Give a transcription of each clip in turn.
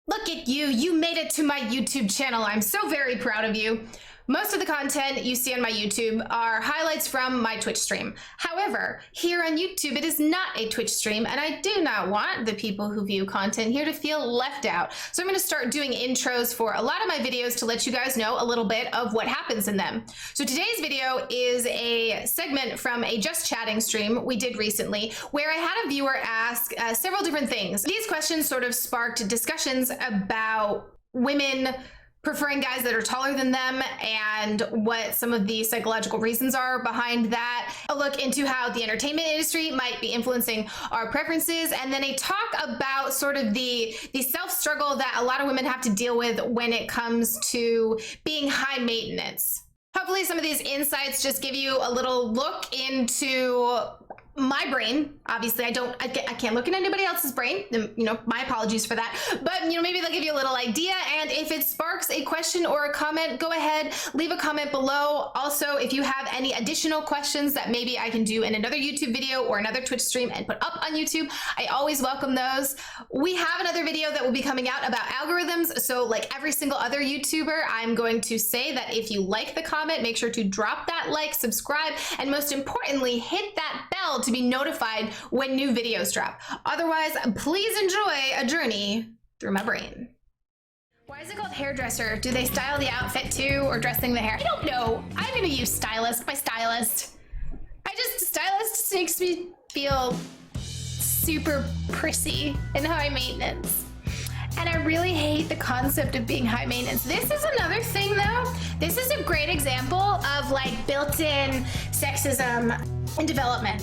Look at you, you made it to my YouTube channel. I'm so very proud of you. Most of the content you see on my YouTube are highlights from my Twitch stream. However, here on YouTube, it is not a Twitch stream, and I do not want the people who view content here to feel left out. So I'm gonna start doing intros for a lot of my videos to let you guys know a little bit of what happens in them. So today's video is a segment from a Just Chatting stream we did recently, where I had a viewer ask several different things. These questions sort of sparked discussions about women preferring guys that are taller than them and what some of the psychological reasons are behind that, a look into how the entertainment industry might be influencing our preferences, and then a talk about sort of the self-struggle that a lot of women have to deal with when it comes to being high maintenance. Hopefully some of these insights just give you a little look into my brain. Obviously I can't look in anybody else's brain, you know, my apologies for that, but you know, maybe they'll give you a little idea. And if it sparks a question or a comment, go ahead, leave a comment below. Also, if you have any additional questions that maybe I can do in another YouTube video or another Twitch stream and put up on YouTube, I always welcome those. We have another video that will be coming out about algorithms. So like every single other YouTuber, I'm going to say that if you like the comment, make sure to drop that like, subscribe, and most importantly, hit that bell to be notified when new videos drop. Otherwise, please enjoy a journey through my brain. Why is it called hairdresser? Do they style the outfit too, or dressing the hair? I don't know. I'm gonna use stylist, my stylist. Stylist makes me feel super prissy and high maintenance. And I really hate the concept of being high maintenance. This is another thing though. This is a great example of like built-in sexism in development.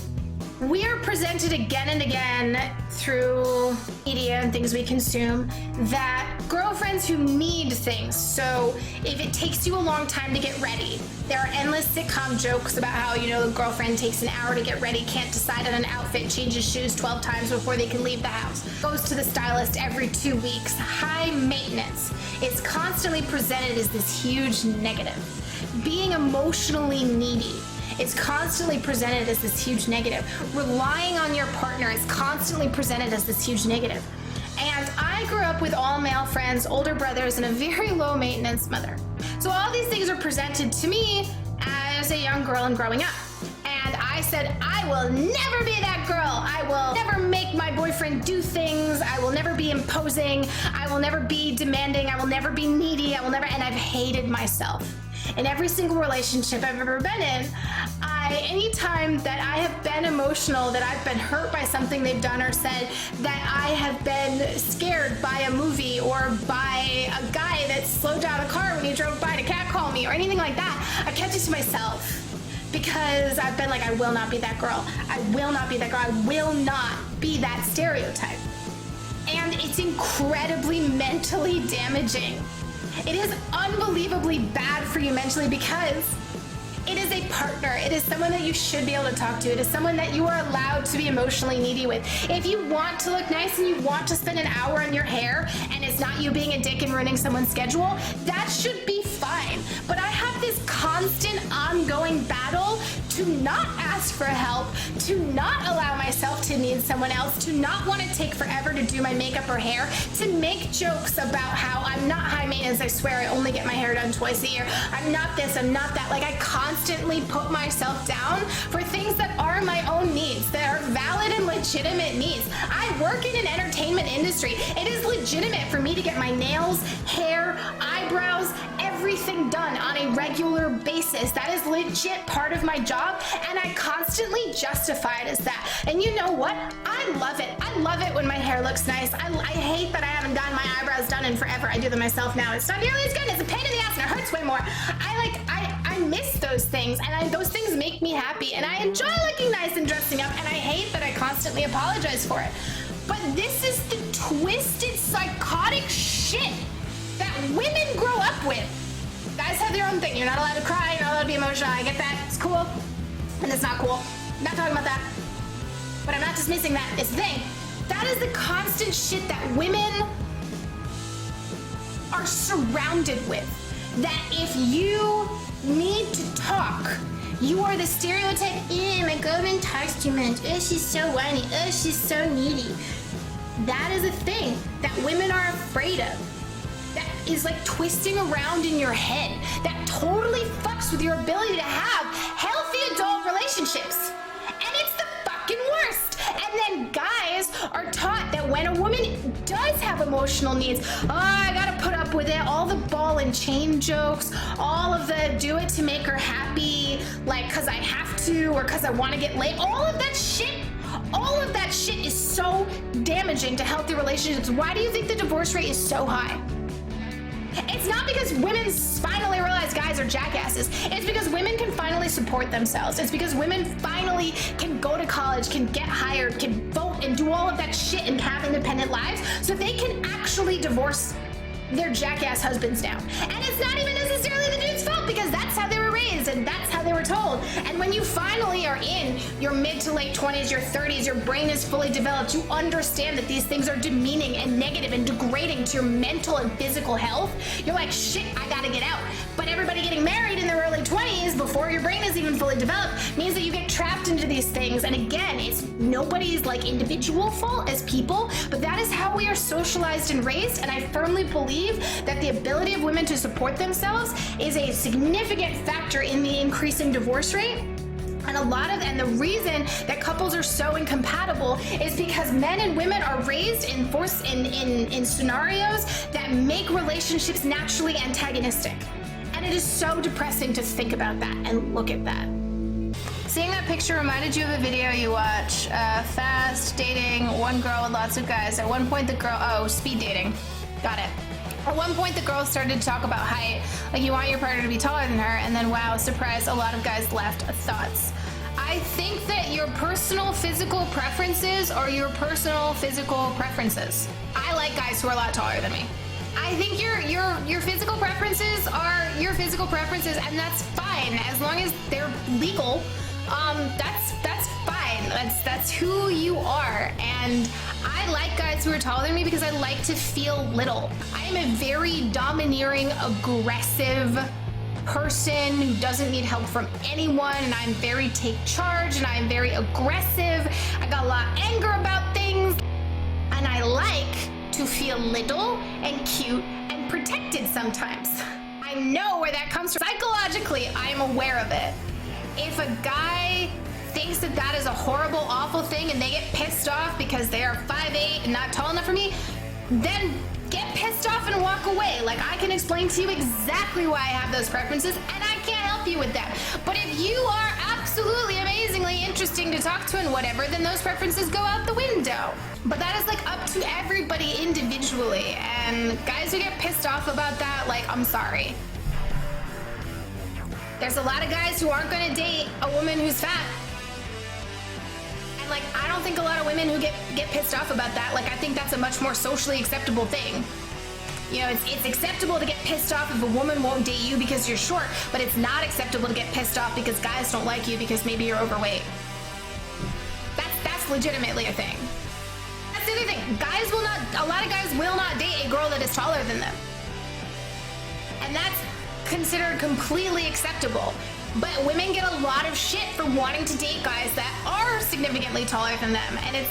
We are presented again and again through media and things we consume that girlfriends who need things. So if it takes you a long time to get ready, there are endless sitcom jokes about how, you know, the girlfriend takes an hour to get ready, can't decide on an outfit, changes shoes 12 times before they can leave the house, goes to the stylist every 2 weeks. High maintenance is constantly presented as this huge negative. Being emotionally needy, it's constantly presented as this huge negative. Relying on your partner is constantly presented as this huge negative. And I grew up with all male friends, older brothers, and a very low maintenance mother. So all these things are presented to me as a young girl and growing up. And I said, I will never be that girl. I will never make my boyfriend do things. I will never be imposing. I will never be demanding. I will never be needy. And I've hated myself. In every single relationship I've ever been in, anytime that I have been emotional, that I've been hurt by something they've done or said, that I have been scared by a movie or by a guy that slowed down a car when he drove by to catcall me or anything like that, I kept it to myself. Because I've been like, I will not be that girl. I will not be that girl. I will not be that stereotype. And it's incredibly mentally damaging. It is unbelievably bad for you mentally because it is a partner. It is someone that you should be able to talk to. It is someone that you are allowed to be emotionally needy with. If you want to look nice and you want to spend an hour on your hair and it's not you being a dick and ruining someone's schedule, that should be fine. But I have this constant ongoing battle to not ask for help, to not allow myself to need someone else, to not want to take forever to do my makeup or hair, to make jokes about how I'm not high maintenance, I swear I only get my hair done twice a year, I'm not this, I'm not that. Like I constantly put myself down for things that are my own needs, that are valid and legitimate needs. I work in an entertainment industry. It is legitimate for me to get my nails, hair, eyebrows, everything done on a regular basis. That is legit part of my job, and I constantly justify it as that. And you know what? I love it. I love it when my hair looks nice. I hate that I haven't gotten my eyebrows done in forever. I do them myself now. It's not nearly as good. It's a pain in the ass and it hurts way more. I miss those things, and those things make me happy, and I enjoy looking nice and dressing up, and I hate that I constantly apologize for it. But this is the twisted, psychotic shit that women grow up with. Guys have their own thing. You're not allowed to cry, you're not allowed to be emotional. I get that. It's cool. And it's not cool. I'm not talking about that. But I'm not dismissing that. It's the thing. That is the constant shit that women are surrounded with. That if you need to talk, you are the stereotype. My girlfriend talks too much. Oh, she's so whiny. Oh, she's so needy. That is a thing that women are afraid of. That is like twisting around in your head. That totally fucks with your ability to have healthy adult relationships. And it's the fucking worst. And then guys are taught that when a woman does have emotional needs, oh, I gotta put up with it, all the ball and chain jokes, all of the do it to make her happy, like cause I have to or cause I wanna get laid, all of that shit is so damaging to healthy relationships. Why do you think the divorce rate is so high? It's not because women finally realize guys are jackasses. It's because women can finally support themselves. It's because women finally can go to college, can get hired, can vote and do all of that shit and have independent lives so they can actually divorce their jackass husbands now. And it's not even necessarily the dude's fault because that's how they were raised and that's how they were told. And when you finally are in your mid to late 20s, your 30s, your brain is fully developed, you understand that these things are demeaning and negative and degrading to your mental and physical health. You're like, shit, I gotta get out. But everybody getting married in their early 20s before your brain is even fully developed means that you get trapped into these things. And again, it's nobody's like individual fault as people, but that is how we are socialized and raised. And I firmly believe that the ability of women to support themselves is a significant factor in the increasing divorce rate. And the reason that couples are so incompatible is because men and women are raised in scenarios that make relationships naturally antagonistic. And it is so depressing to think about that and look at that. Seeing that picture reminded you of a video you watch. Fast dating, one girl with lots of guys. At one point the girl, speed dating. Got it. At one point, the girl started to talk about height, like you want your partner to be taller than her, and then wow, surprise, a lot of guys left. Thoughts. I think that your personal physical preferences are your personal physical preferences. I like guys who are a lot taller than me. I think your physical preferences are your physical preferences, and that's fine as long as they're legal. That's fine. That's who you are, and I like guys who are taller than me because I like to feel little. I am a very domineering, aggressive person who doesn't need help from anyone, and I'm very take charge, and I am very aggressive. I got a lot of anger about things, and I like to feel little and cute and protected sometimes. I know where that comes from. Psychologically, I'm aware of it. If a guy thinks that that is a horrible, awful thing and they get pissed off because they are 5'8" and not tall enough for me, then get pissed off and walk away. Like, I can explain to you exactly why I have those preferences and I can't help you with them. But if you are absolutely amazingly interesting to talk to and whatever, then those preferences go out the window. But that is like up to everybody individually, and guys who get pissed off about that, like, I'm sorry. There's a lot of guys who aren't gonna date a woman who's fat. And like, I don't think a lot of women who get pissed off about that, like, I think that's a much more socially acceptable thing. You know, it's acceptable to get pissed off if a woman won't date you because you're short, but it's not acceptable to get pissed off because guys don't like you because maybe you're overweight. That's legitimately a thing. That's the other thing. A lot of guys will not date a girl that is taller than them. And that's considered completely acceptable. But women get a lot of shit for wanting to date guys that are significantly taller than them, and it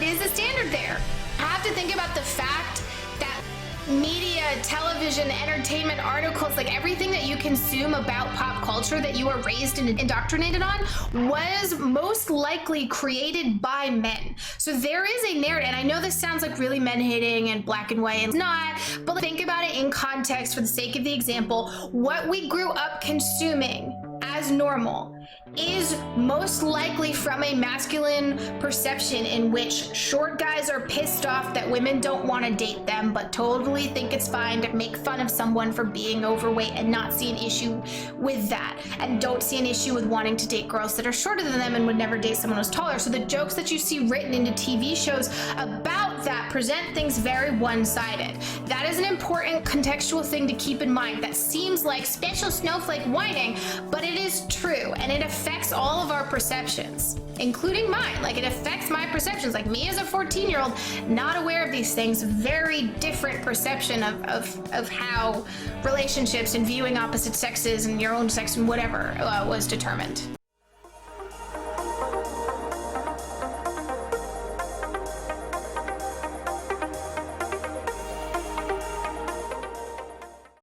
is a standard there. I have to think about the fact that media, television, entertainment, articles, like everything that you consume about pop culture that you are raised and indoctrinated on was most likely created by men. So there is a narrative, and I know this sounds like really men-hating and black and white, and it's not, but think about it in context for the sake of the example. What we grew up consuming as normal is most likely from a masculine perception in which short guys are pissed off that women don't want to date them, but totally think it's fine to make fun of someone for being overweight and not see an issue with that, and don't see an issue with wanting to date girls that are shorter than them and would never date someone who's taller. So the jokes that you see written into TV shows about that present things very one-sided. That is an important contextual thing to keep in mind. That seems like special snowflake whining, but it is true, and it affects all of our perceptions, including mine. Like, it affects my perceptions. Like, me as a 14-year-old, not aware of these things, very different perception of how relationships and viewing opposite sexes and your own sex and whatever was determined.